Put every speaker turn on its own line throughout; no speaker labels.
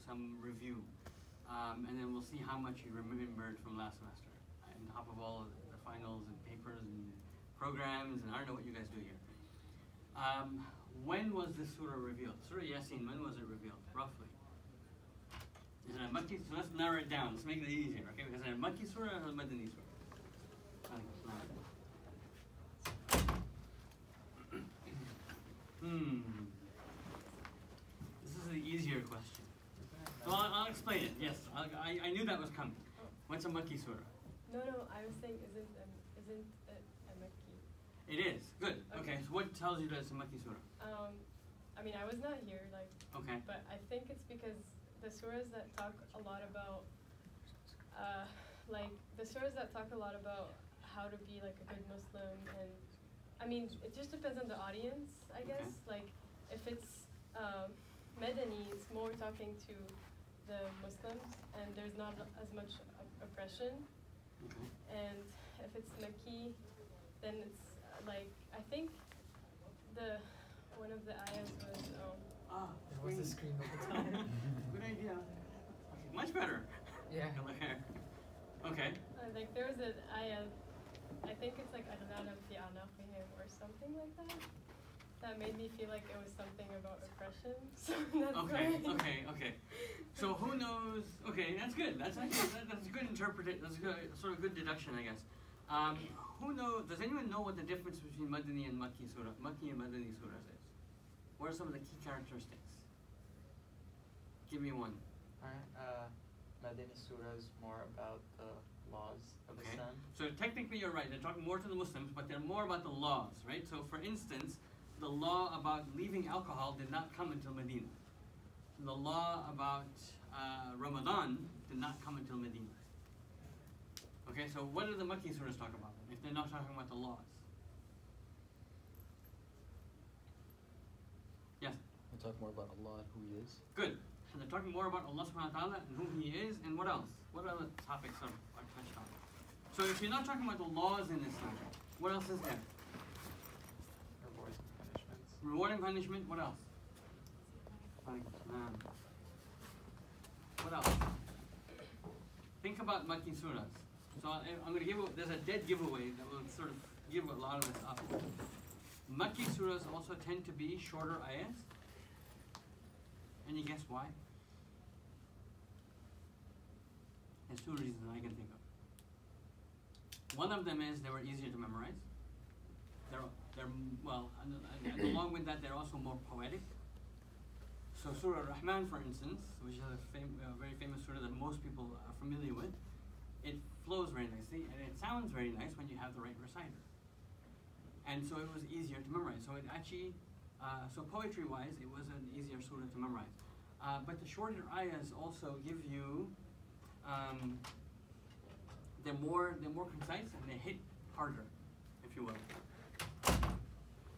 some review, and then we'll see how much you remembered from last semester, on top of all of the finals and papers and programs, and I don't know what you guys do here. When was this surah revealed? Surah Yaseen, when was it revealed, roughly? Is it a Makki? So let's narrow it down. Let's make it easier, okay? Is it a Makki surah or a Madani surah? This is the easier question. So I'll explain it. Yes, I knew that was coming. What's a Makki surah?
No, I was saying, isn't it a Makki?
It is. Good. Okay. So what tells you that it's a Makki surah?
I mean, I was not here,
okay.
But I think it's because the surahs that talk a lot about, the surahs that talk a lot about how to be like a good Muslim, and I mean, it just depends on the audience, I guess.
Okay.
Like, if it's Medani, it's more talking to the Muslims, and there's not as much oppression.
Okay.
And if it's Makki, then it's I think one of the ayahs was.
There was a screen all the time.
Good idea. Okay, much better.
Yeah.
Okay.
There was an ayah, I think it's like Aghnana fi anaqihim or something like that. That made me feel like it was something about oppression. So that's
Okay. So who knows? Okay, that's good. That's actually that's a good interpretation. That's a good, sort of good deduction, I guess. Who knows? Does anyone know what the difference between Madani and Makki surah, Makki and Madani surahs is? What are some of the key characteristics? Give me one.
Alright, Madani surah is more about the laws of Islam.
So technically you're right, they're talking more to the Muslims, but they're more about the laws, right? So for instance, the law about leaving alcohol did not come until Medina. The law about Ramadan did not come until Medina. Okay, so what do the Makki surahs talk about if they're not talking about the laws? Yes?
They talk more about Allah and who He is.
Good. So they're talking more about Allah subhanahu wa ta'ala and who He is, and what else? What other topics are touched on? So if you're not talking about the laws in Islam, what else is there?
Rewards and punishments.
Reward and punishment, what else? What else? Think about Makki surahs. So I'm going to give, there's a dead giveaway that will sort of give a lot of this up. Makki surahs also tend to be shorter ayahs. Any guess why? There's two reasons I can think of. One of them is they were easier to memorize. They're well, and along with that, they're also more poetic. So Surah Ar-Rahman, for instance, which is a very famous surah that most people are familiar with, it flows very nicely and it sounds very nice when you have the right reciter. And so it was easier to memorize. So it actually, so poetry-wise, it was an easier surah to memorize. But the shorter ayahs also give you, they're more concise and they hit harder, if you will.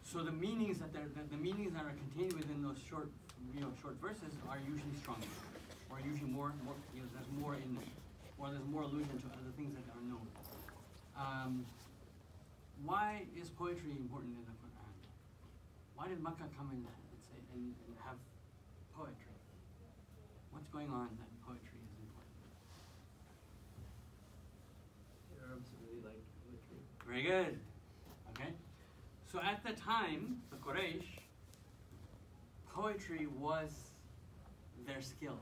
So the meanings that the meanings that are contained within those short verses are usually stronger, or usually more there's more in them, or there's more allusion to other things that are known. Why is poetry important in the Quran? Why did Makkah come in and have poetry? What's going on that poetry is important?
The Arabs really like poetry.
Very good. Okay. So at the time, the Quraysh, poetry was their skill.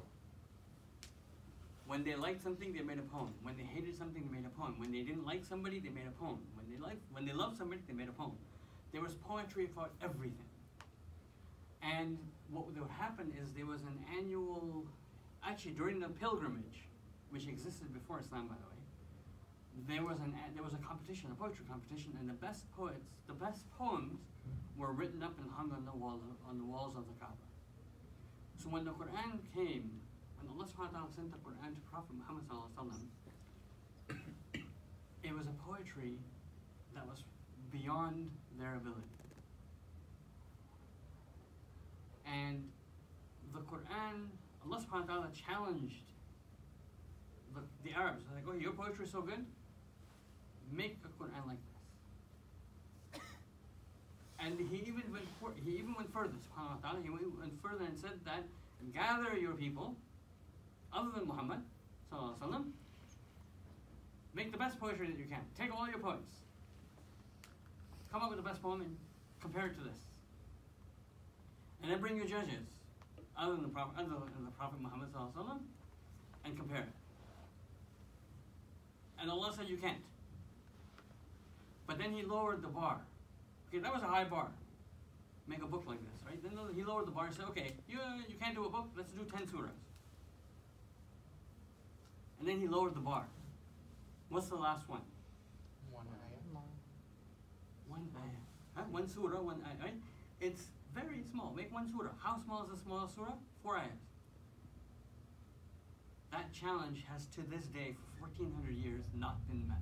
When they liked something, they made a poem. When they hated something, they made a poem. When they didn't like somebody, they made a poem. When they loved somebody, they made a poem. There was poetry for everything. And what would happen is there was an annual, actually during the pilgrimage, which existed before Islam, by the way, there was a competition, a poetry competition, and the best poets, the best poems, were written up and hung on the walls of the Kaaba. So when the Quran came, when Allah subhanahu wa ta'ala sent the Quran to Prophet Muhammad sallallahu alaihi wasallam, it was a poetry that was beyond their ability. And the Quran, Allah subhanahu wa ta'ala challenged the Arabs, like, oh, your poetry is so good, make a Quran like this. And he even went further, subhanahu wa ta'ala, he went further and said that gather your people other than Muhammad sallallahu alaihi wasallam, make the best poetry that you can. Take all your poems. Come up with the best poem and compare it to this. And then bring your judges, other than the Prophet Muhammad sallallahu alaihi wasallam, and compare it. And Allah said you can't. But then He lowered the bar. Okay, that was a high bar. Make a book like this, right? Then He lowered the bar and said, okay, you can't do a book, let's do 10 surahs. And then He lowered the bar. What's the last one?
One ayah.
One ayah. Huh? One surah, one ayah, right? It's very small. Make one surah. How small is the smallest surah? 4 ayahs. That challenge has to this day, for 1400 years, not been met.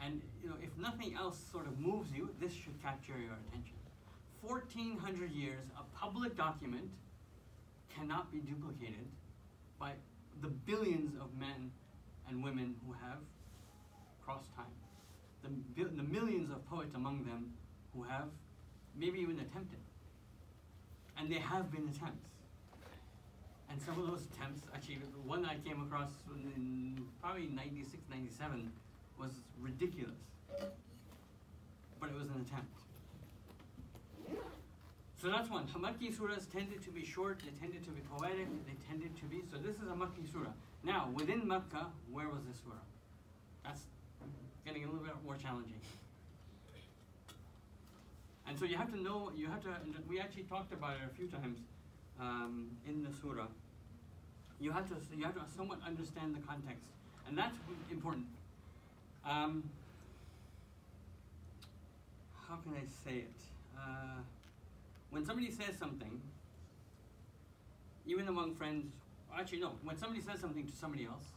And if nothing else sort of moves you, this should capture your attention. 1400 years, a public document cannot be duplicated by the billions of men and women who have crossed time. The millions of poets among them who have maybe even attempted. And there have been attempts. And some of those attempts, actually, the one I came across in probably 96, 97 was ridiculous. But it was an attempt. So that's one. Makki surahs tended to be short, they tended to be poetic, they tended to be, so this is a Makki surah. Now, within Makkah, where was this surah? That's getting a little bit more challenging. And so you have to know, we actually talked about it a few times in the surah. You have to somewhat understand the context. And that's important. How can I say it? When somebody says something, even among friends, actually no, when somebody says something to somebody else,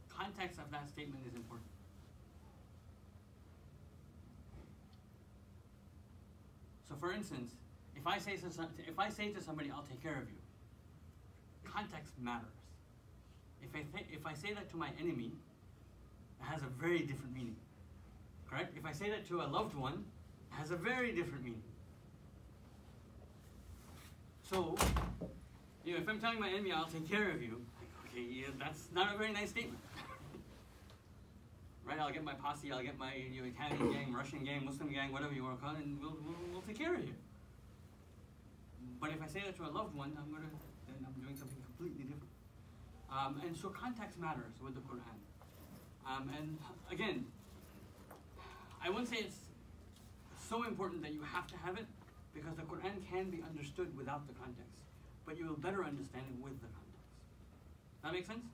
context of that statement is important. So for instance, if I say to somebody, I'll take care of you, context matters. If I say that to my enemy, it has a very different meaning. Correct? If I say that to a loved one, it has a very different meaning. So, if I'm telling my enemy, I'll take care of you, okay, yeah, that's not a very nice statement. Right? I'll get my posse, I'll get my Italian gang, Russian gang, Muslim gang, whatever you want to call it, and we'll take care of you. But if I say that to a loved one, then I'm doing something completely different. And so context matters with the Quran. And again, I wouldn't say it's so important that you have to have it, because the Quran can be understood without the context, but you will better understand it with the context. That make sense?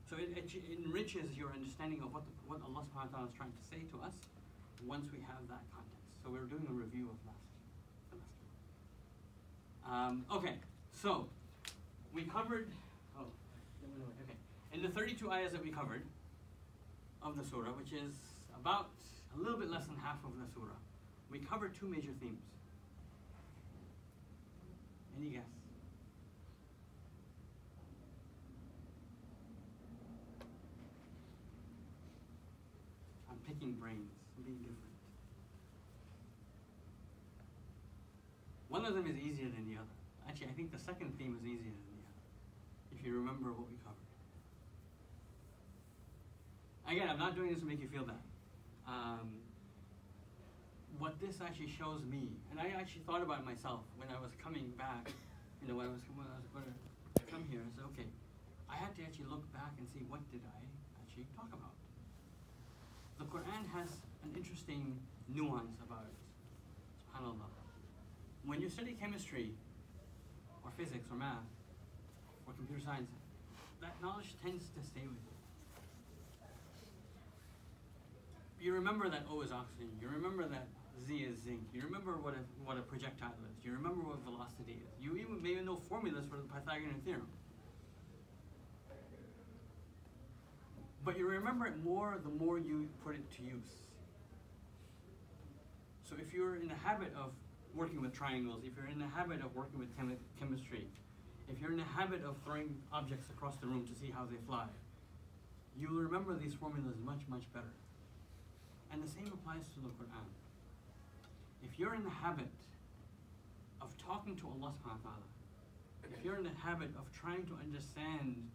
So it enriches your understanding of what Allah subhanahu wa ta'ala is trying to say to us once we have that context. So we're doing a review of last semester. Okay, so we covered, okay. In the 32 ayahs that we covered of the surah, which is about a little bit less than half of the surah, we covered two major themes. Any guess? I'm picking brains, being different. One of them is easier than the other. Actually, I think the second theme is easier than the other, if you remember what we covered. Again, I'm not doing this to make you feel bad. What this actually shows me, and I actually thought about it myself when I was coming back, when I was going to come here, I said, okay, I had to actually look back and see what did I actually talk about. The Quran has an interesting nuance about it, subhanAllah. When you study chemistry, or physics, or math, or computer science, that knowledge tends to stay with you. You remember that O is oxygen, you remember that Z is zinc, you remember what a projectile is, you remember what velocity is, you even maybe know formulas for the Pythagorean theorem. But you remember it more the more you put it to use. So if you're in the habit of working with triangles, if you're in the habit of working with chemistry, if you're in the habit of throwing objects across the room to see how they fly, you'll remember these formulas much, much better. And the same applies to the Quran. If you're in the habit of talking to Allah subhanahu wa ta'ala if you're in the habit of trying to understand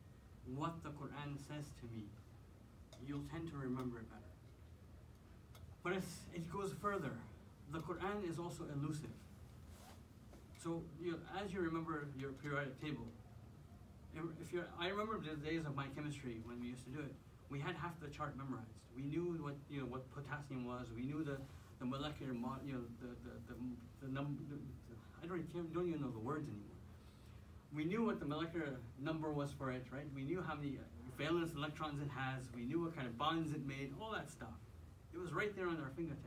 what the Quran says to me, you'll tend to remember it better. But it goes further. The Quran is also elusive. So as you remember your periodic table, I remember the days of my chemistry when we used to do it. We had half the chart memorized. We knew what potassium was. We knew the molecular the number. I don't even know the words anymore. We knew what the molecular number was for it, right? We knew how many valence electrons it has. We knew what kind of bonds it made. All that stuff. It was right there on our fingertips.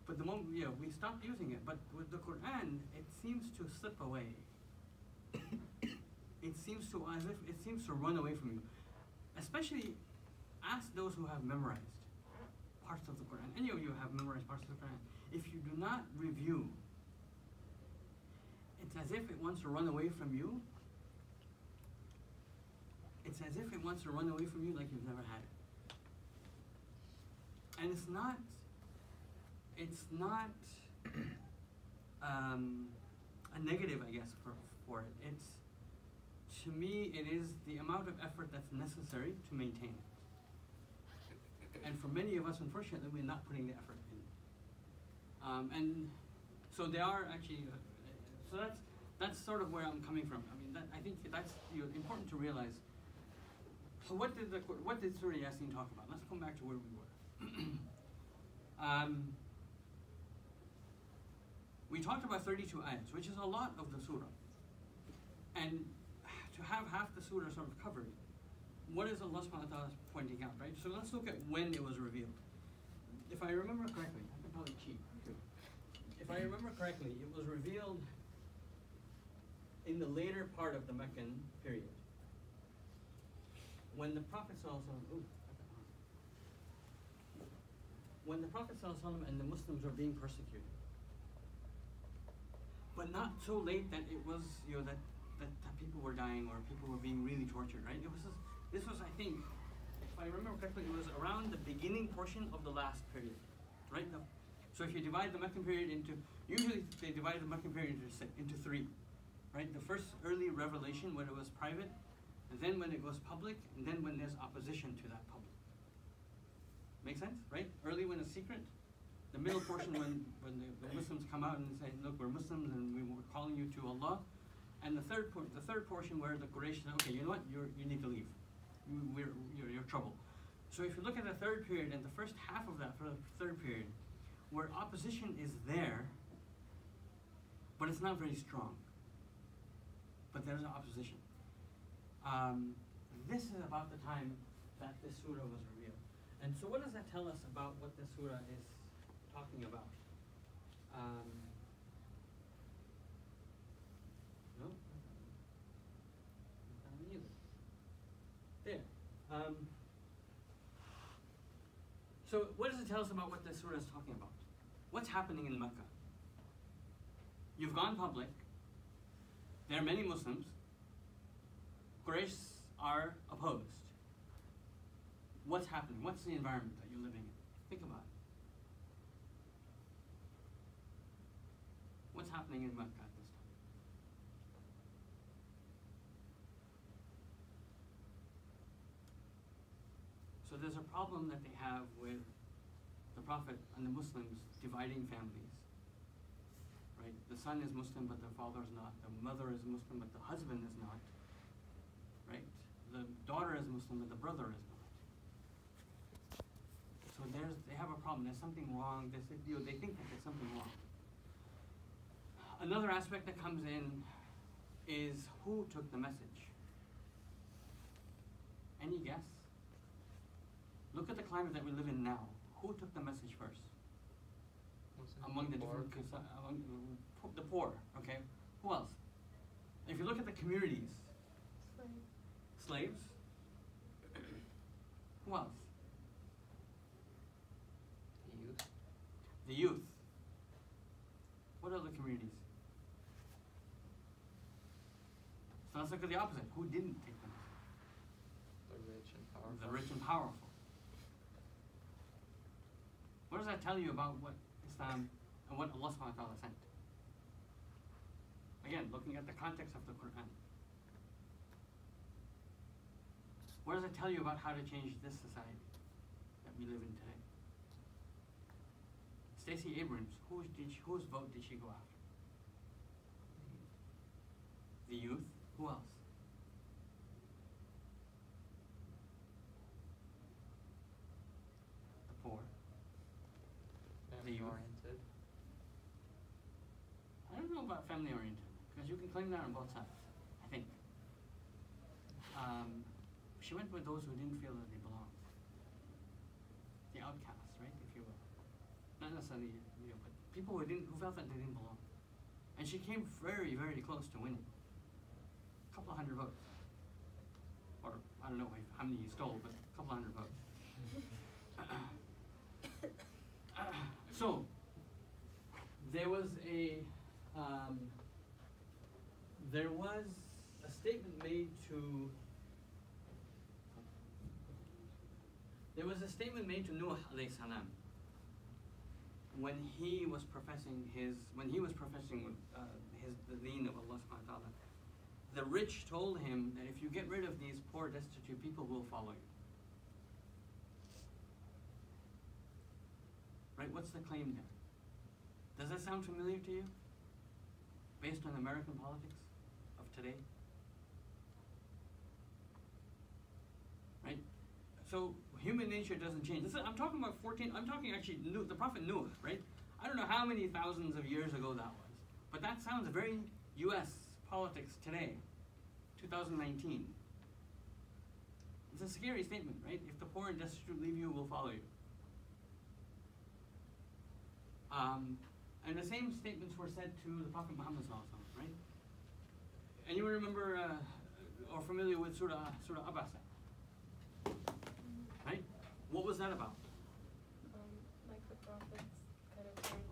But the moment we stopped using it. But with the Quran, it seems to slip away. It seems to run away from you. Especially, ask those who have memorized parts of the Quran. Any of you have memorized parts of the Quran. If you do not review, it's as if it wants to run away from you. It's as if it wants to run away from you like you've never had it. And it's not a negative, I guess, for it. It's, to me, it is the amount of effort that's necessary to maintain it. And for many of us, unfortunately, we're not putting the effort in. And so they are actually, so that's sort of where I'm coming from. I mean, I think that's important to realize. So what did Surah Yaseen talk about? Let's come back to where we were. We talked about 32 ayats, which is a lot of the surah. And to have half the surah sort of covered, what is Allah subhanahu wa ta'ala pointing out, right? So let's look at when it was revealed. If I remember correctly, I can probably cheat too. If I remember correctly, it was revealed in the later part of the Meccan period. When the Prophet when the Prophet and the Muslims were being persecuted. But not so late that it was, that people were dying or people were being really tortured, right? This was, I think, if I remember correctly, it was around the beginning portion of the last period, right? So if you divide the Meccan period usually they divide the Meccan period into three, right? The first early revelation when it was private, and then when it goes public, and then when there's opposition to that public. Make sense, right? Early when it's secret, the middle portion when the Muslims come out and say, look, we're Muslims and we're calling you to Allah, and the third portion where the Quraysh say, okay, you know what, you need to leave. You're trouble. So if you look at the third period and the first half of that third period, where opposition is there, but it's not very strong. But there's an opposition. This is about the time that this surah was revealed. And so what does that tell us about what this surah is talking about? No? Not either. There. So what does it tell us about what this surah is talking about? What's happening in Mecca? You've gone public. There are many Muslims. Quraysh are opposed. What's happening? What's the environment that you're living in? Think about it. What's happening in Mecca at this time? So there's a problem that they have with the Prophet and the Muslims dividing families. Right? The son is Muslim, but the father is not. The mother is Muslim, but the husband is not. Right? The daughter is Muslim, but the brother is not. So they have a problem. There's something wrong. They think that there's something wrong. Another aspect that comes in is who took the message. Any guess? Look at the climate that we live in now. Who took the message first? Among the different, the poor, okay? Who else? If you look at the communities, slaves. Who else? The youth. What other communities? So let's look at the opposite. Who didn't take the message?
The rich and powerful.
The rich and powerful. What does that tell you about what Islam and what Allah subhanahu wa ta'ala sent? Again, looking at the context of the Quran. What does it tell you about how to change this society that we live in today? Stacey Abrams, whose vote did she go after? The youth. Who else? The poor. The youth.
Family-oriented.
I don't know about family oriented, because you can claim that on both sides, I think. She went with those who didn't feel that they belonged. The outcasts, right, if you will. Not necessarily, but people who felt that they didn't belong. And she came very, very close to winning. A couple of hundred votes. Or, I don't know how many he stole, but a couple of hundred votes. So, there was a statement made to Nuh alayhi salam when he was professing the deen of Allah subhanahu wa ta'ala. The rich told him that if you get rid of these poor, destitute people, will follow you. Right? What's the claim there? Does that sound familiar to you? Based on American politics of today? Right? So human nature doesn't change. I'm talking about actually the Prophet Noah, right? I don't know how many thousands of years ago that was. But that sounds very US politics today, 2019. It's a scary statement, right? If the poor and destitute leave you, will follow you. And the same statements were said to the Prophet Muhammad sallallahu alaihi wasallam, right? Anyone remember or familiar with Surah Abasa? Right? What was that about?
Like the prophets kind of turned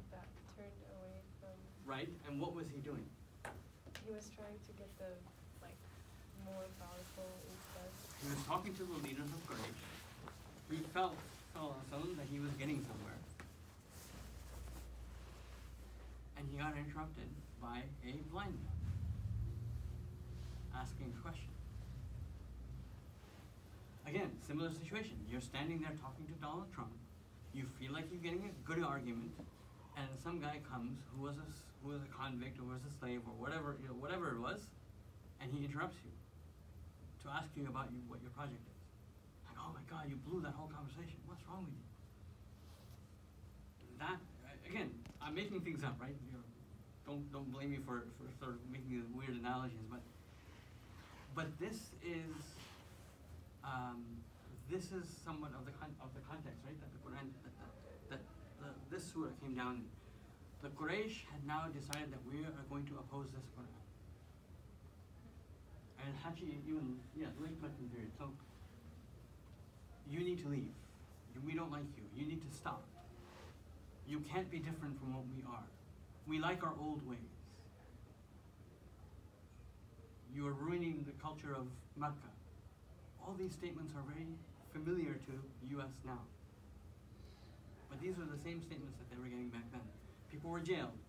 away from.
Right, and what was he doing?
He was trying to get the more powerful instead.
He was talking to the leaders of Quraysh. He felt, sallallahu alaihi wasallam, that he was getting somewhere. And he got interrupted by a blind man asking a question. Again, similar situation. You're standing there talking to Donald Trump. You feel like you're getting a good argument, and some guy comes who was a convict or was a slave or whatever it was, and he interrupts you to ask you about what your project is. Like, oh my God, you blew that whole conversation. What's wrong with you? That, again, I'm making things up, right? Don't blame me for sort of making these weird analogies, but this is somewhat of the context, right? That the Quran, this surah came down in. The Quraysh had now decided that we are going to oppose this Quran, and actually late judgment period. So you need to leave. We don't like you. You need to stop. You can't be different from what we are. We like our old ways. You are ruining the culture of Mecca. All these statements are very familiar to US now. But these are the same statements that they were getting back then. People were jailed.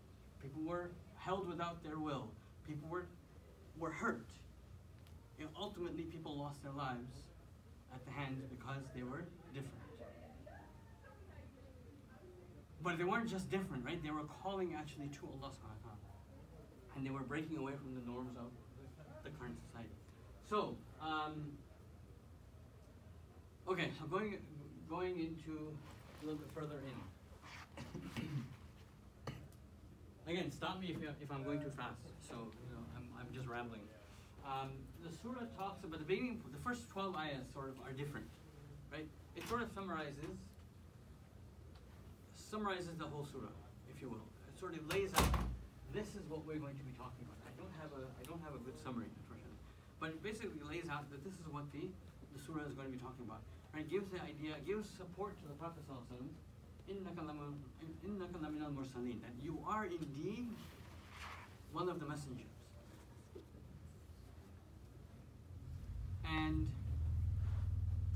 People were held without their will. People were hurt. And ultimately, people lost their lives at the hands because they were different. But they weren't just different, right? They were calling actually to Allah subhanahu wa ta'ala. And they were breaking away from the norms of the current society. So, okay, so going into a little bit further in. Again, stop me if I'm going too fast. So, I'm just rambling. The surah talks about the beginning, the first 12 ayahs sort of are different, right? It sort of summarizes the whole surah, if you will. It sort of lays out, this is what we're going to be talking about. I don't have a good summary, unfortunately. But it basically lays out that this is what the surah is going to be talking about. Right? It gives the idea, gives support to the Prophet sallallahu alaihi wasallam, إِنَّكَ لَمِنَ الْمُرْسَلِينَ, that you are indeed one of the messengers. And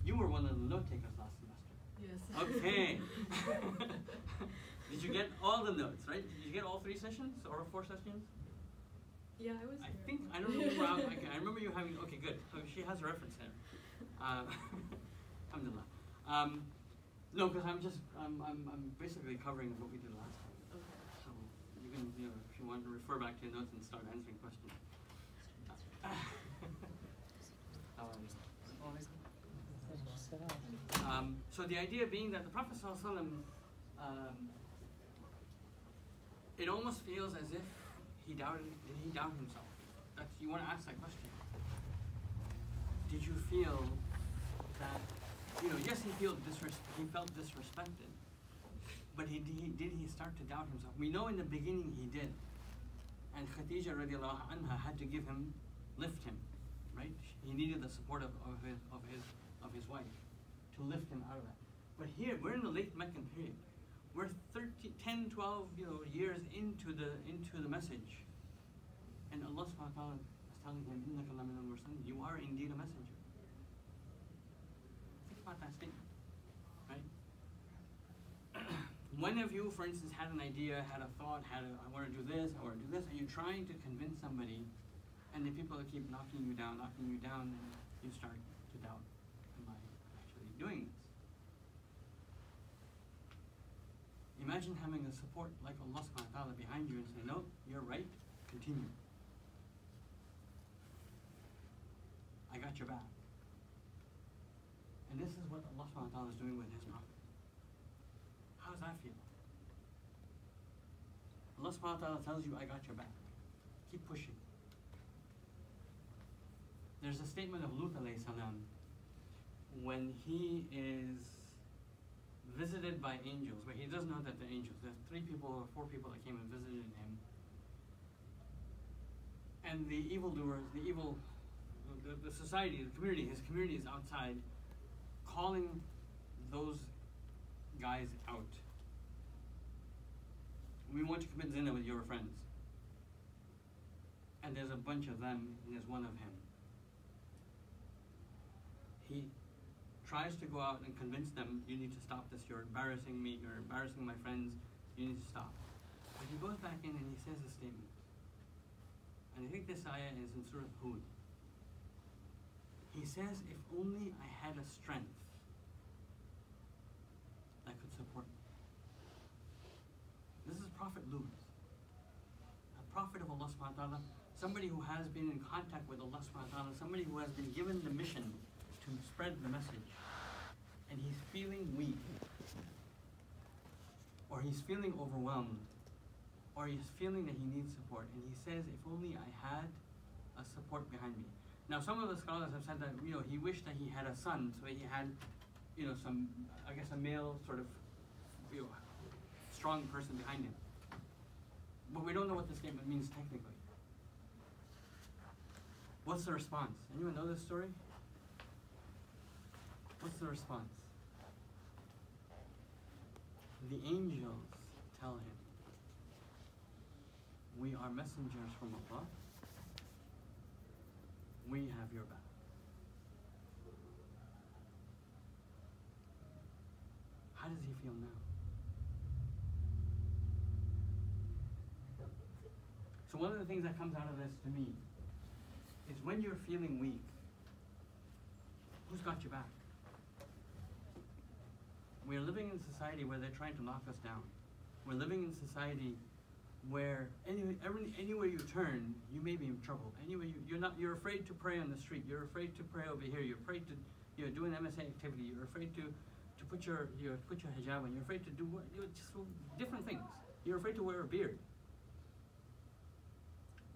you were one of the note takers last semester.
Yes.
Okay. Did you get all the notes, right? Did you get all 3 sessions or 4 sessions?
Yeah, I was
I
here.
think, I don't remember how, okay, I remember you having, okay, good. So she has a reference there. Alhamdulillah. No, because I'm basically covering what we did last time.
Okay.
So you can, if you want to refer back to your notes and start answering questions. So the idea being that the Prophet ﷺ, it almost feels as if did he doubt himself? You want to ask that question. Did you feel that, yes, he felt disrespected, but did he start to doubt himself? We know in the beginning he did, and Khadija radiallahu anha had to lift him, right? He needed the support of his wife to lift him out of that. But here we're in the late Meccan period. We're 10, 12 years into the message, and Allah subhanahu wa ta'ala is telling him, "Innaka laminal mursalin," you are indeed a messenger. Think about that statement, right? When have you, for instance, had an idea, had a thought, I want to do this, and you're trying to convince somebody, and the people keep knocking you down, and you start to doubt, am I actually doing this? Imagine having a support like Allah subhanahu wa ta'ala behind you and say, no, you're right, continue. I got your back. And this is what Allah subhanahu wa ta'ala is doing with His Prophet. How does that feel? Allah subhanahu wa ta'ala tells you, I got your back. Keep pushing. There's a statement of Lut alayhi salam when he is visited by angels, but he doesn't know that they're angels. There's 3 people or 4 people that came and visited him. And the evildoers, the society, his community is outside calling those guys out. We want to commit zina with your friends. And there's a bunch of them, and there's one of him. He tries to go out and convince them, you need to stop this, you're embarrassing me, you're embarrassing my friends, you need to stop. But he goes back in and he says a statement. And I think this ayah is in Surah Hud. He says, if only I had a strength that could support me. This is Prophet Lut, a prophet of Allah subhanahu wa ta'ala, somebody who has been in contact with Allah subhanahu wa ta'ala, somebody who has been given the mission to spread the message, and he's feeling weak, or he's feeling overwhelmed, or he's feeling that he needs support, and he says, if only I had a support behind me. Now some of the scholars have said that he wished that he had a son, so he had some, I guess, a male sort of strong person behind him. But we don't know what this statement means technically. What's the response? Anyone know this story? What's the response? The angels tell him, we are messengers from Allah. We have your back. How does he feel now? So one of the things that comes out of this to me is when you're feeling weak, who's got your back? We're living in a society where they're trying to knock us down. We're living in a society where anywhere you turn, you may be in trouble. Anyway, you're afraid to pray on the street. You're afraid to pray over here. You're afraid to do an MSA activity. You're afraid to put your hijab on. You're afraid to do just different things. You're afraid to wear a beard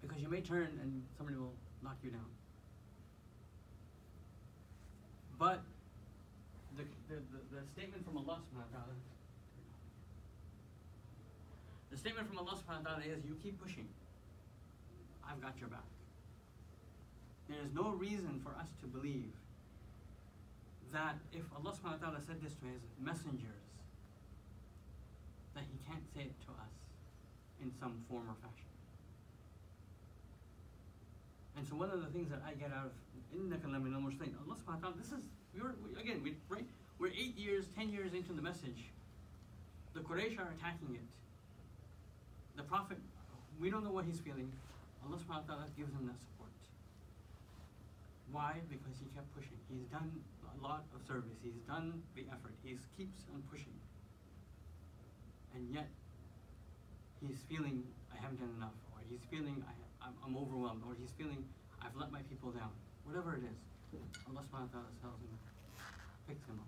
because you may turn and somebody will knock you down. But the statement from Allah subhanahu wa ta'ala, the statement from Allah subhanahu wa ta'ala is, you keep pushing. I've got your back. There is no reason for us to believe that if Allah subhanahu wa ta'ala said this to His messengers, that He can't say it to us in some form or fashion. And so one of the things that I get out of إِنَّكَ لَمِنَ الْمُرْسَلِينَ, Allah subhanahu wa ta'ala, we're 8 years, 10 years into the message. The Quraysh are attacking it. The Prophet, we don't know what he's feeling. Allah subhanahu wa ta'ala gives him that support. Why? Because he kept pushing. He's done a lot of service. He's done the effort. He keeps on pushing. And yet, he's feeling, I haven't done enough. Or he's feeling, I'm overwhelmed. Or he's feeling, I've let my people down. Whatever it is, Allah subhanahu wa ta'ala tells him, picks him up.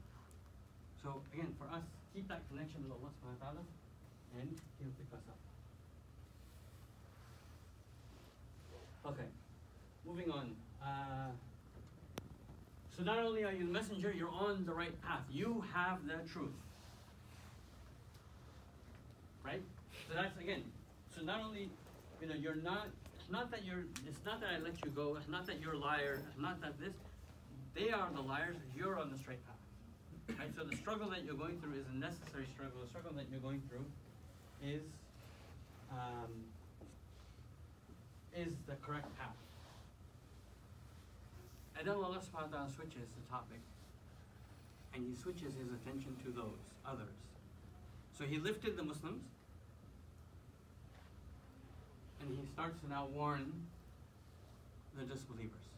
So again, for us, keep that connection with Allah subhanahu wa ta'ala, and he'll pick us up. Okay, moving on. So not only are you the messenger, you're on the right path. You have the truth. Right? So that's again, so not only, you're not, it's not that I let you go, it's not that you're a liar, it's not that this, they are the liars, you're on the straight path. Right? So the struggle that you're going through is a necessary struggle. The struggle that you're going through is the correct path. And then Allah subhanahu wa ta'ala switches the topic, and he switches his attention to those others. So he lifted the Muslims, and he starts to now warn the disbelievers.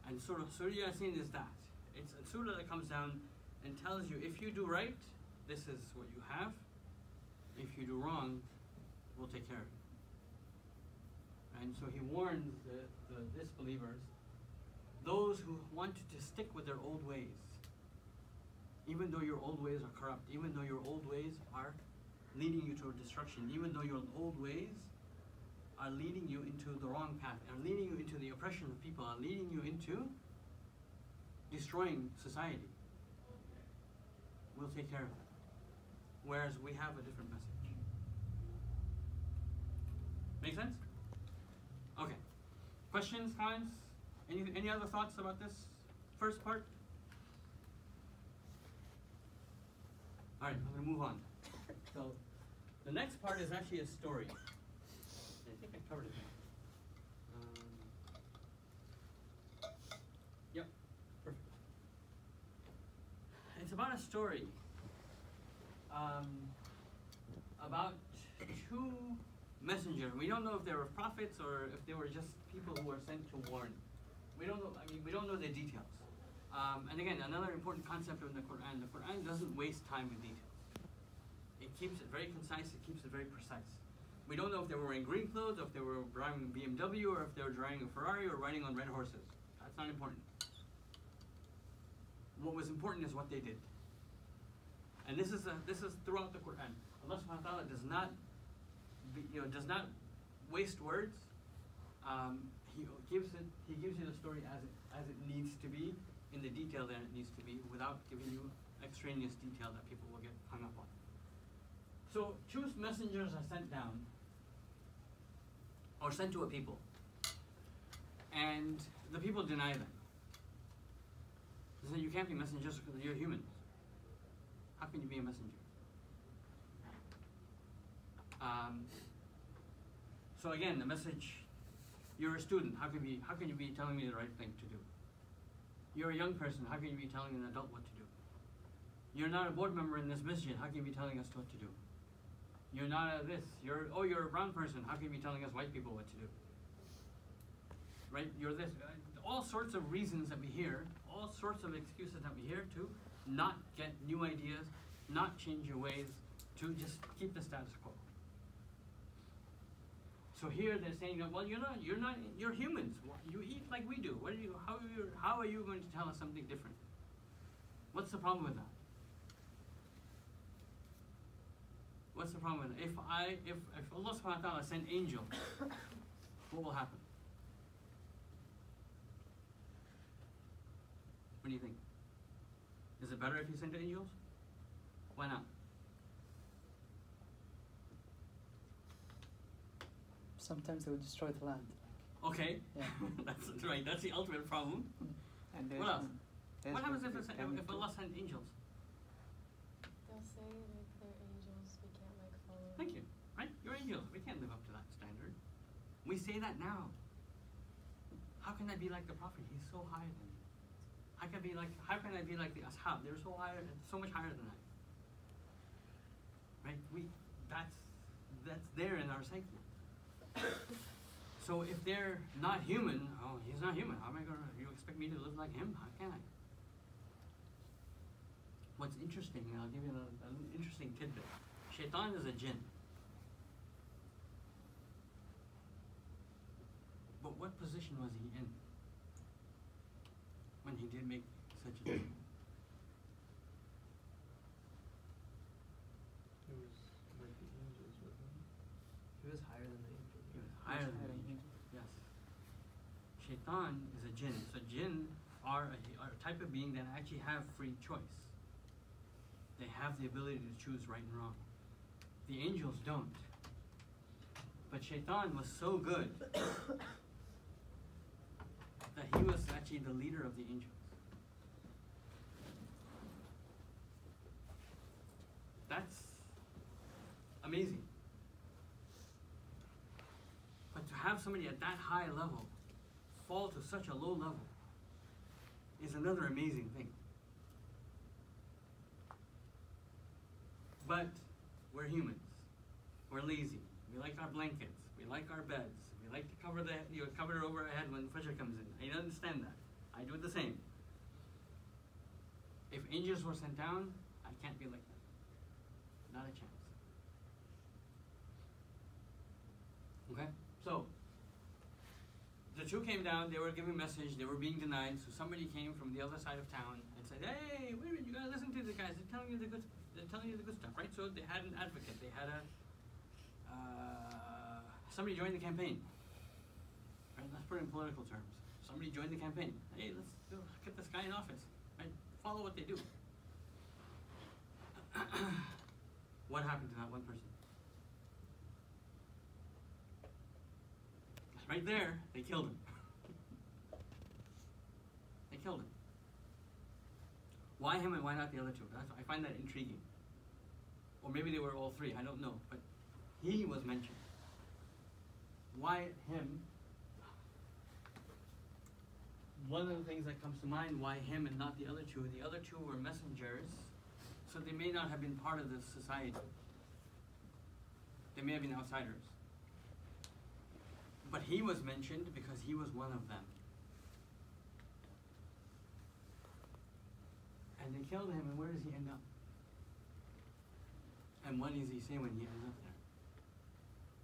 And Surah Yaseen is that. It's a surah that comes down and tells you, if you do right, this is what you have. If you do wrong, we'll take care of you. And so he warns the disbelievers, those who want to stick with their old ways, even though your old ways are corrupt, even though your old ways are leading you to destruction, even though your old ways are leading you into the wrong path, are leading you into the oppression of people, are leading you into destroying society. We'll take care of that. Whereas we have a different message. Make sense? Okay. Questions, comments? Any other thoughts about this first part? Alright, I'm going to move on. So, the next part is actually a story. I think I covered it now. Yep, perfect. It's about a story about two messengers. We don't know if they were prophets or if they were just people who were sent to warn. We don't know. We don't know the details. And again, another important concept in the Quran doesn't waste time with details. It keeps it very concise. It keeps it very precise. We don't know if they were wearing green clothes, or if they were driving a BMW, or if they were driving a Ferrari, or riding on red horses. That's not important. What was important is what they did. And this is throughout the Quran. Allah subhanahu wa ta'ala does not waste words. He gives you the story as it needs to be, in the detail that it needs to be, without giving you extraneous detail that people will get hung up on. So two messengers are sent down, or sent to a people, and the people deny them. They say, you can't be messengers because you're humans. How can you be a messenger? So again, the message: you're a student. How can you be telling me the right thing to do? You're a young person. How can you be telling an adult what to do? You're not a board member in this masjid. How can you be telling us what to do? You're not a this. You're a brown person. How can you be telling us white people what to do? Right? You're this. All sorts of reasons that we hear, all sorts of excuses that we hear to not get new ideas, not change your ways, to just keep the status quo. So here they're saying, well, you're humans. You eat like we do. How are you going to tell us something different? What's the problem with that? What's the problem with it? If Allah subhanahu wa ta'ala sent angels, what will happen? What do you think? Is it better if He sent angels? Why not?
Sometimes they would destroy the land.
Okay,
Yeah.
that's right. That's the ultimate problem.
And
What else? What happens if Allah sent angels?
They'll say like they're angels, we can't like follow.
Thank you. Right? You're angels. We can't live up to that standard. We say that now. How can I be like the Prophet? He's so higher than me. How can I be like the Ashab? They're so higher, so much higher than I. Right? That's there in our psyche. So if they're not human, oh, he's not human. How am I gonna? You expect me to live like him? How can I? What's interesting, and I'll give you an interesting tidbit. Shaitan is a jinn. But what position was he in when he did make such a jinn?
He was with the angels with him. He was higher than the angels.
He was higher than the angels. Yes. Shaitan is a jinn. So jinn are a type of being that actually have free choice. They have the ability to choose right and wrong. The angels don't. But Shaitan was so good that he was actually the leader of the angels. That's amazing. But to have somebody at that high level fall to such a low level is another amazing thing. But we're humans. We're lazy. We like our blankets. We like our beds. We like to cover it over our head when Fajr comes in. I understand that. I do the same. If angels were sent down, I can't be like that. Not a chance. Okay? So, the two came down, they were giving a message, they were being denied, so somebody came from the other side of town and said, hey, wait a minute, you gotta listen to the guys, they're telling you the good stuff, right? So they had an advocate, they had somebody joined the campaign. Right? Let's put it in political terms. Somebody joined the campaign. Hey, let's get this guy in office. Right? Follow what they do. What happened to that one person? Right there, they killed him. They killed him. Why him and why not the other two? I find that intriguing. Or maybe they were all three, I don't know. But he was mentioned. Why him? One of the things that comes to mind, why him and not the other two? The other two were messengers, so they may not have been part of this society. They may have been outsiders. But he was mentioned because he was one of them. And they killed him, and where does he end up? And what does he say when he ends up there?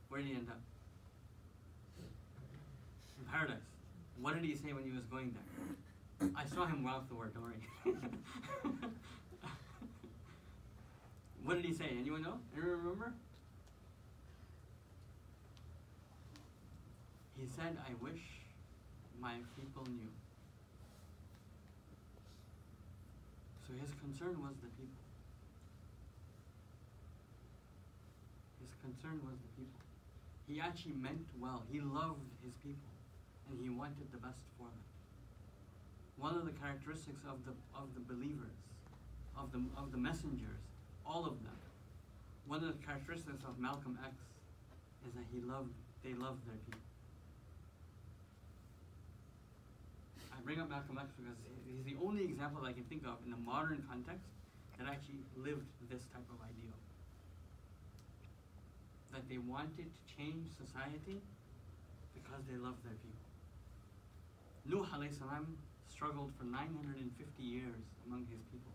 Where did he end up? In paradise. What did he say when he was going there? I saw him mouth the word, don't worry. What did he say? Anyone know? Anyone remember? He said, I wish my people knew. So his concern was the people. His concern was the people. He actually meant well. He loved his people, and he wanted the best for them. One of the characteristics of the believers, of the messengers, all of them. One of the characteristics of Malcolm X is that they loved their people. I bring up Malcolm X because he's the only example that I can think of in the modern context that actually lived this type of ideal. That they wanted to change society because they loved their people. Nuh alayhi salam struggled for 950 years among his people.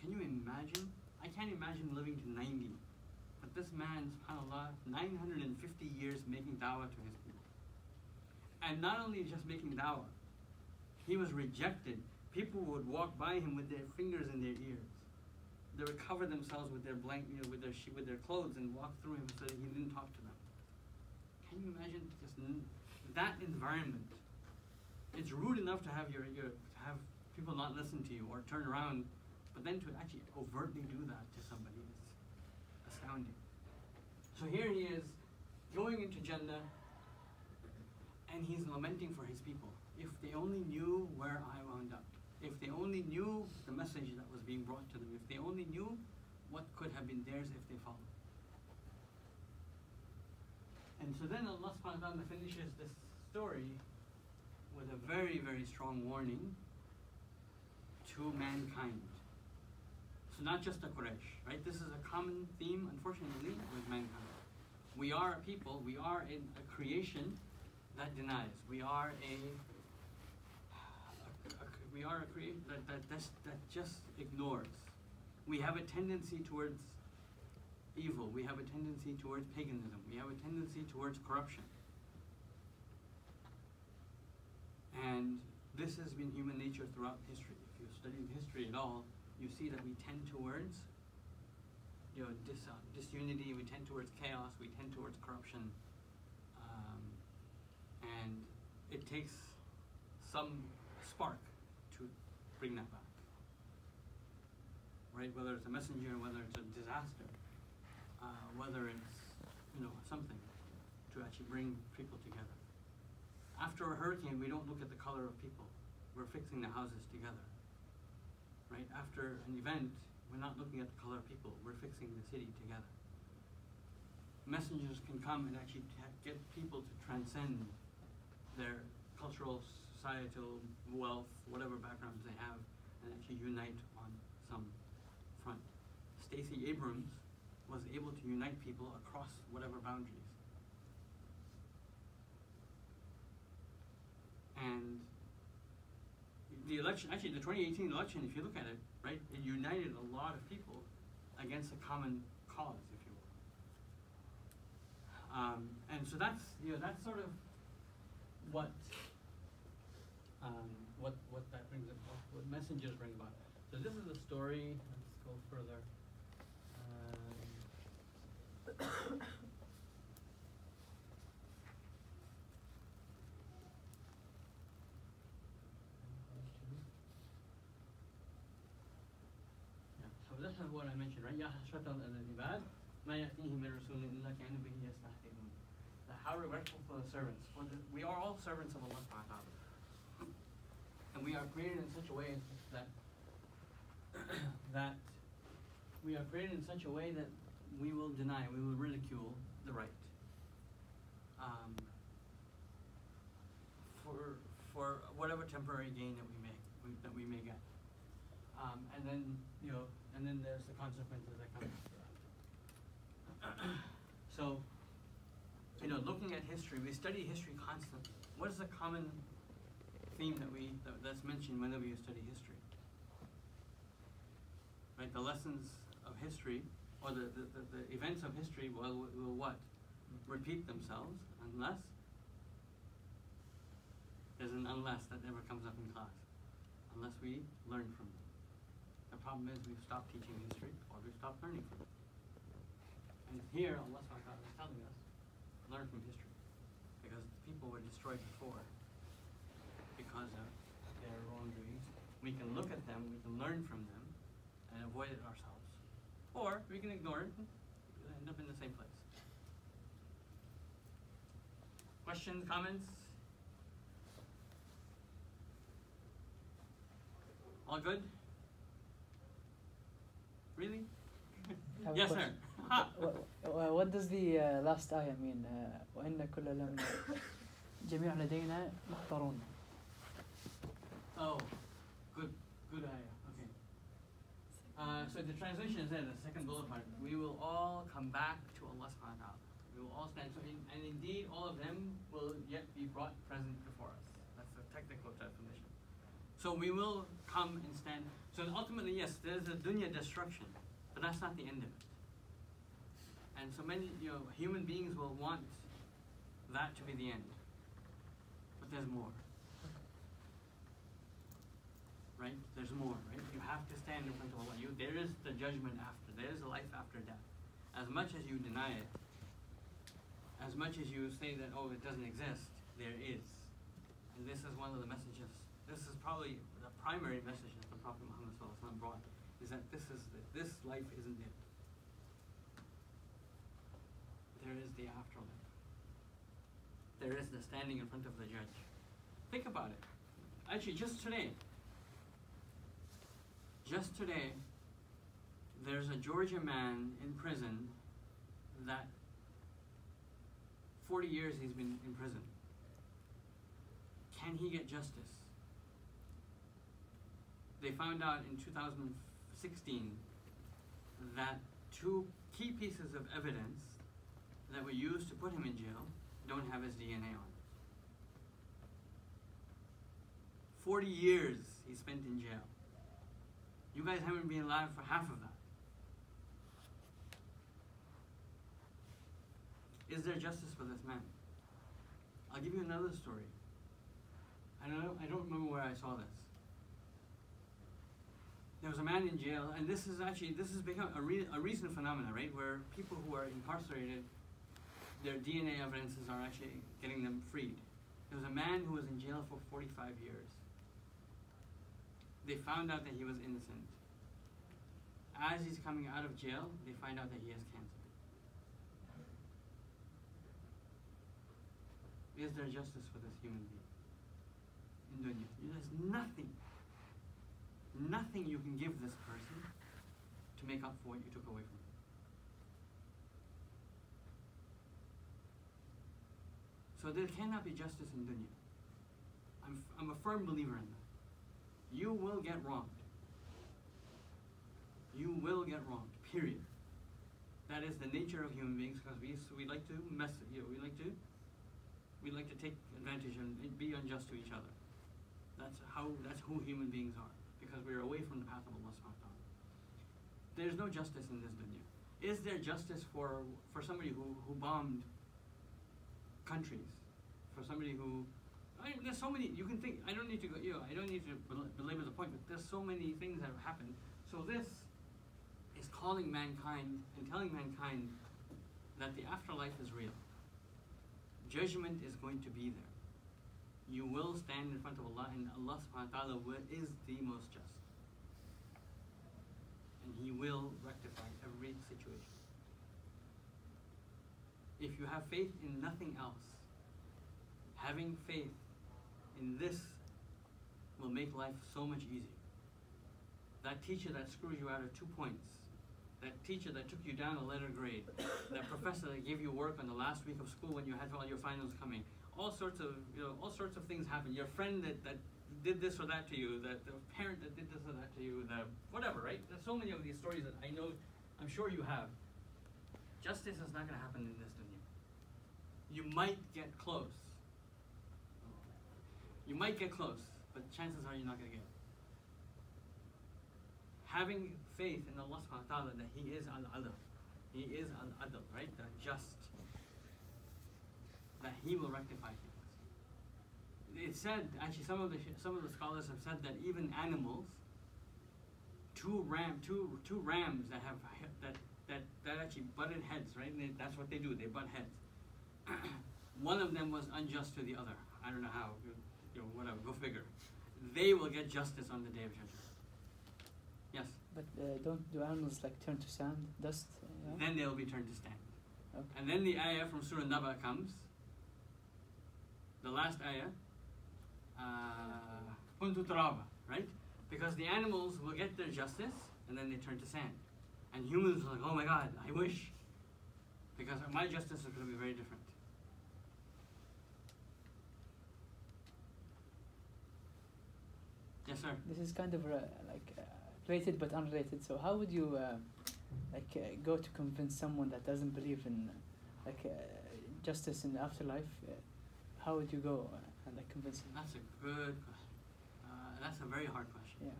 Can you imagine? I can't imagine living to 90. But this man, subhanAllah, 950 years making dawah to his people. And not only just making dawah, he was rejected. People would walk by him with their fingers in their ears. They would cover themselves with their with their clothes and walk through him so that he didn't talk to them. Can you imagine just that environment? It's rude enough to have have people not listen to you or turn around, but then to actually overtly do that to somebody is astounding. So here he is going into Jannah, and he's lamenting for his people. If they only knew where I wound up. If they only knew the message that was being brought to them. If they only knew what could have been theirs if they followed. And so then Allah subhanahu wa ta'ala finishes this story with a very, very strong warning to mankind. So not just the Quraysh, right? This is a common theme, unfortunately, with mankind. We are a people, we are in a creation that denies. We are a creation that just ignores. We have a tendency towards evil. We have a tendency towards paganism. We have a tendency towards corruption. And this has been human nature throughout history. If you study history at all, you see that we tend towards disunity, we tend towards chaos, we tend towards corruption. And it takes some spark to bring that back. Right? Whether it's a messenger, whether it's a disaster, whether it's something to actually bring people together. After a hurricane, we don't look at the color of people. We're fixing the houses together. Right? After an event, we're not looking at the color of people. We're fixing the city together. Messengers can come and actually get people to transcend their cultural, societal, wealth, whatever backgrounds they have, and actually unite on some front. Stacey Abrams was able to unite people across whatever boundaries. And the election, actually the 2018 election, if you look at it, right, it united a lot of people against a common cause, if you will. And so that's sort of what that brings about, what messengers bring about. So this is the story. Let's go further. So this is what I mentioned, right? يا حسرة على العباد ما يأتيهم من رسول إلا كانوا به يستهزئون. How regretful for the servants. We are all servants of Allah subhanahu wa ta'ala. And we are created in such a way that we will deny, we will ridicule the right. For whatever temporary gain that we may get. And then there's the consequences that come after that. So, looking at history, we study history constantly. What is the common theme that's mentioned whenever you study history? Right, the lessons of history, or the events of history will what? Repeat themselves, unless there's an unless that never comes up in class. Unless we learn from them. The problem is we've stopped teaching history, or we've stopped learning from it. And here, Allah subhanahu wa ta'ala is telling us, learn from history. Because people were destroyed before because of their wrongdoings. We can look at them, we can learn from them, and avoid it ourselves. Or we can ignore it and end up in the same place. Questions, comments? All good? Really? Yes, sir.
What does the last ayah mean? وإن كل لم جميع لدينا محضرون.
Oh, good ayah. Okay. So the translation is there, the second bullet point. We will all come back to Allah subhanahu wa ta'ala. We will all stand. And indeed, all of them will yet be brought present before us. That's the technical definition. So we will come and stand. So ultimately, yes, there's a dunya destruction, but that's not the end of it. And so many, human beings will want that to be the end. But there's more. Right? There's more, right? You have to stand in front of Allah. There is the judgment after. There is a life after death. As much as you deny it, as much as you say that, oh, it doesn't exist, there is. And this is one of the messages. This is probably the primary message that the Prophet Muhammad ﷺ brought, is that this life isn't it. There is the afterlife. There is the standing in front of the judge. Think about it. Actually, just today, there's a Georgia man in prison that 40 years he's been in prison. Can he get justice? They found out in 2016 that two key pieces of evidence that were used to put him in jail don't have his DNA on. 40 years he spent in jail. You guys haven't been alive for half of that. Is there justice for this man? I'll give you another story. I don't remember where I saw this. There was a man in jail, and this has become a recent phenomenon, right? Where people who are incarcerated, their DNA evidences are actually getting them freed. There was a man who was in jail for 45 years. They found out that he was innocent. As he's coming out of jail, they find out that he has cancer. Is there justice for this human being in dunya? There's nothing you can give this person to make up for what you took away from him. So there cannot be justice in dunya. I'm a firm believer in that. You will get wronged. You will get wronged, period. That is the nature of human beings, because we like to mess, we like to take advantage and be unjust to each other. That's who human beings are, because we are away from the path of Allah subhanahu wa ta'ala. There's no justice in this dunya. Is there justice for somebody who bombed countries? For somebody who, there's so many, you can think, I don't need to belabor the point, but there's so many things that have happened. So this is calling mankind and telling mankind that the afterlife is real. Judgment is going to be there. You will stand in front of Allah, and Allah subhanahu wa ta'ala is the most just. And He will rectify every situation. If you have faith in nothing else, having faith in this will make life so much easier. That teacher that screws you out of 2 points, that teacher that took you down a letter grade, that professor that gave you work on the last week of school when you had all your finals coming, all sorts of things happen. Your friend that did this or that to you, the parent that did this or that to you, whatever, right? There's so many of these stories that I know, I'm sure you have. Justice is not going to happen in this dunya. You might get close. You might get close, but chances are you're not going to get it. Having faith in Allah subhanahu wa ta'ala that He is al-adl. He is al-adl, right? The just. That He will rectify things. It's said, actually some of the scholars have said that even animals, two rams that actually butted heads, right? And that's what they do, they butt heads. One of them was unjust to the other. I don't know how, whatever, go figure. They will get justice on the Day of Judgment. Yes?
But do animals like turn to sand, dust? Yeah?
Then they'll be turned to sand.
Okay.
And then the ayah from Surah Naba comes. The last ayah. Kuntu turaba, right? Because the animals will get their justice and then they turn to sand. And humans are like, oh my God, I wish. Because my justice is going to be very different. Yes, sir.
This is kind of related but unrelated. So how would you go to convince someone that doesn't believe in justice in the afterlife? How would you go and convince them?
That's a good question. That's a very hard question.
Yeah.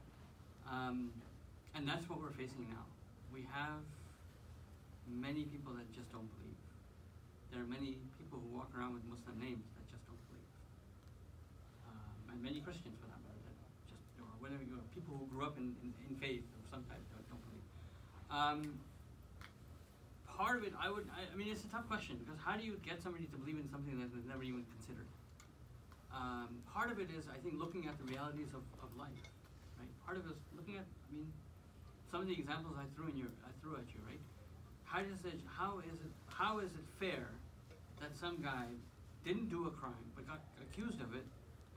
And that's what we're facing now. We have many people that just don't believe. There are many people who walk around with Muslim names that just don't believe. And many Christians for that matter that just, or whatever, people who grew up in faith of some type that don't believe. Part of it, I mean, it's a tough question, because how do you get somebody to believe in something that they've never even considered? Part of it is, I think, looking at the realities of life, right? Part of it is looking at, some of the examples I threw at you, right? How is it fair that some guy didn't do a crime but got accused of it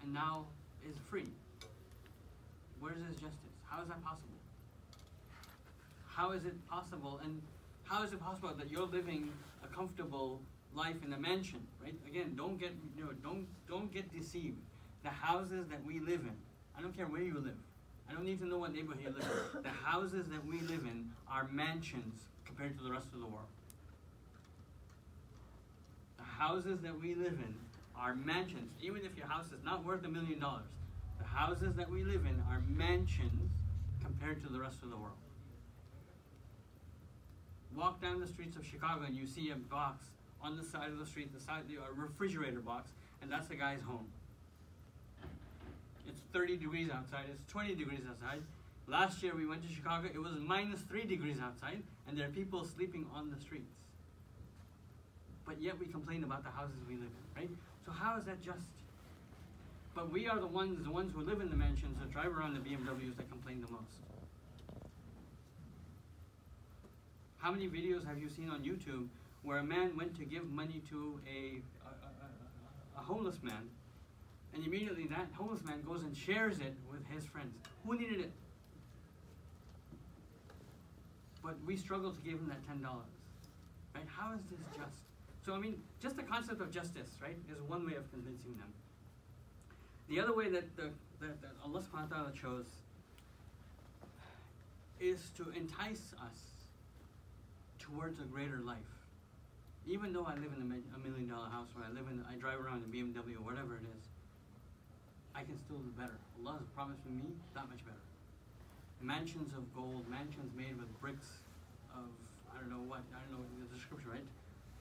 and now is free? Where is his justice? How is that possible? How is it possible? And how is it possible that you're living a comfortable life in a mansion, right? Again, don't get deceived. The houses that we live in, I don't care where you live. I don't need to know what neighborhood you live in. The houses that we live in are mansions compared to the rest of the world. houses that we live in are mansions. Even if your house is not worth $1 million, the houses that we live in are mansions compared to the rest of the world. Walk down the streets of Chicago and you see a box on the side of the street, a refrigerator box, and that's the guy's home. It's 30 degrees outside, it's 20 degrees outside. Last year we went to Chicago, it was -3 degrees outside, and there are people sleeping on the streets. But yet we complain about the houses we live in, right? So how is that just? But we are the ones who live in the mansions, that drive around the BMWs, that complain the most. How many videos have you seen on YouTube where a man went to give money to a homeless man, and immediately that homeless man goes and shares it with his friends? Who needed it? But we struggle to give him that $10, right? How is this just? So I mean, just the concept of justice, right, is one way of convincing them. The other way that Allah subhanahu wa ta'ala chose is to entice us towards a greater life. Even though I live in a $1 million house, or I drive around in a BMW, or whatever it is, I can still do better. Allah has promised me that much better. Mansions of gold, mansions made with bricks of, I don't know the description, right?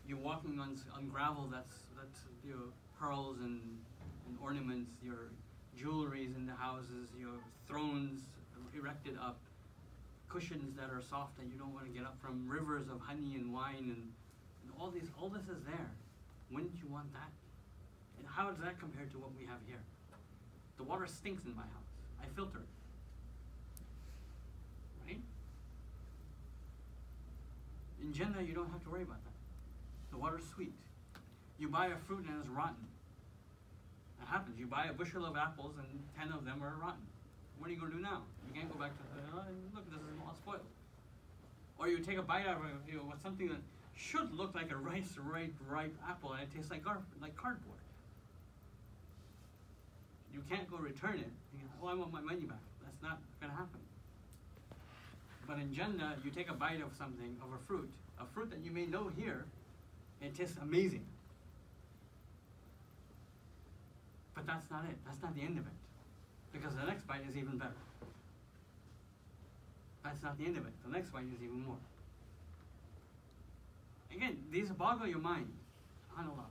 You're walking on gravel that's your pearls and ornaments, your jewelries in the houses, your thrones erected up, cushions that are soft and you don't want to get up from, rivers of honey and wine, and all this is there. Wouldn't you want that? And how does that compare to what we have here? The water stinks in my house. I filter it. Right? In Jannah, you don't have to worry about that. The water's sweet. You buy a fruit and it's rotten. That happens. You buy a bushel of apples and 10 of them are rotten. What are you going to do now? You can't go back to look, this is all spoiled. Or you take a bite out of something that should look like a ripe apple, and it tastes like cardboard. You can't go return it. You go, oh, I want my money back. That's not going to happen. But in Jannah, you take a bite of something, of a fruit that you may know here, and it tastes amazing. But that's not it. That's not the end of it. Because the next bite is even better. That's not the end of it. The next bite is even more. Again, these boggle your mind. SubhanAllah.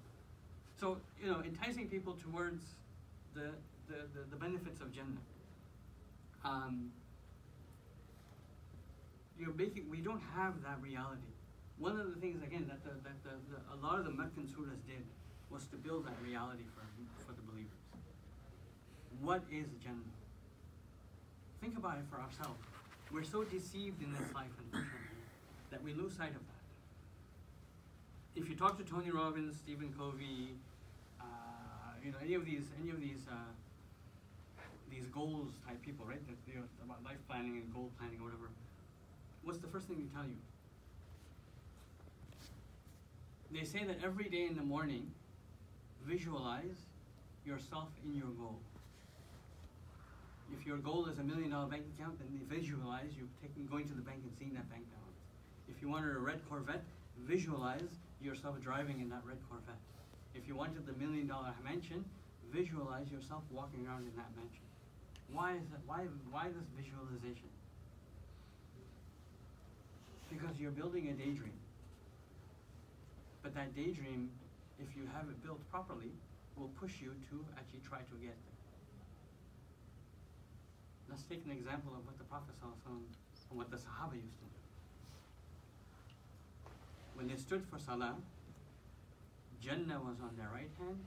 So, enticing people towards the benefits of Jannah. We don't have that reality. One of the things, again, that a lot of the Meccan surahs did was to build that reality for the believers. What is Jannah? Think about it for ourselves. We're so deceived in this life, unfortunately, that we lose sight of that. If you talk to Tony Robbins, Stephen Covey, any of these goals type people, right? That about life planning and goal planning or whatever. What's the first thing they tell you? They say that every day in the morning, visualize yourself in your goal. If your goal is $1 million bank account, then visualize you going to the bank and seeing that bank balance. If you wanted a red Corvette, visualize yourself driving in that red Corvette. If you wanted the $1 million mansion, visualize yourself walking around in that mansion. Why is that? Why this visualization? Because you're building a daydream. But that daydream, if you have it built properly, will push you to actually try to get there. Let's take an example of what the Prophet ﷺ and what the Sahaba used to do. When they stood for Salah, Jannah was on their right hand,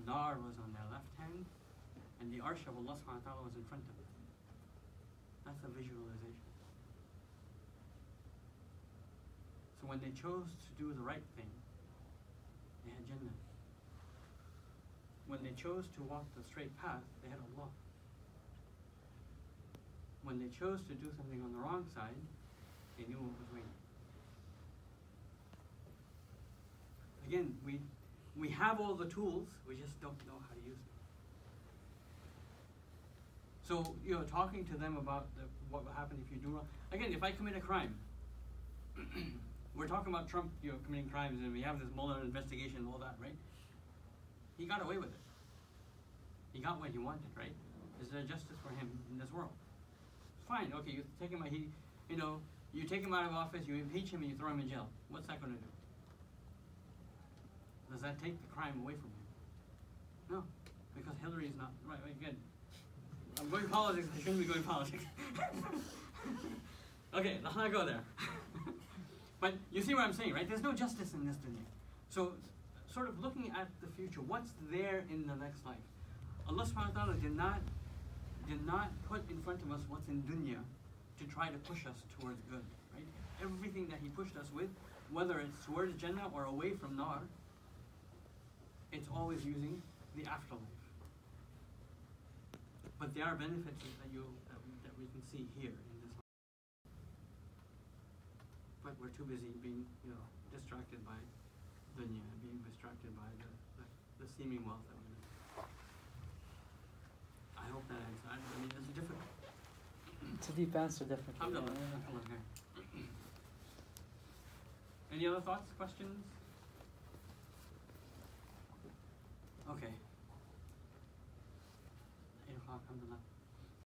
Nar was on their left hand, and the Arsh of Allah subhanahu wa ta'ala was in front of them. That's a visualization. So when they chose to do the right thing, they had Jannah. When they chose to walk the straight path, they had Allah. When they chose to do something on the wrong side, they knew what was waiting. Again, we have all the tools, we just don't know how to use them. So, talking to them about what will happen if you do wrong. Again, if I commit a crime, we're talking about Trump, committing crimes, and we have this Mueller investigation and all that, right? He got away with it. He got what he wanted, right? Is there justice for him in this world? Fine, okay, you take him out, you take him out of office, you impeach him, and you throw him in jail. What's that going to do? Does that take the crime away from him? No, because Hillary is not, right, good. I'm going politics, I shouldn't be going politics. Okay, let's not go there. But you see what I'm saying, right? There's no justice in this dunya. So, sort of looking at the future, what's there in the next life? Allah subhanahu wa ta'ala did not put in front of us what's in dunya to try to push us towards good, right? Everything that He pushed us with, whether it's towards Jannah or away from Nar, it's always using the afterlife. But there are benefits that we can see here in this life. But we're too busy being, distracted by dunya, being distracted by the seeming wealth that we have. I hope that answers. I mean, it's difficult.
It's a deep answer, definitely.
Okay. Any other thoughts, questions? Okay. 8 o'clock, alhamdulillah.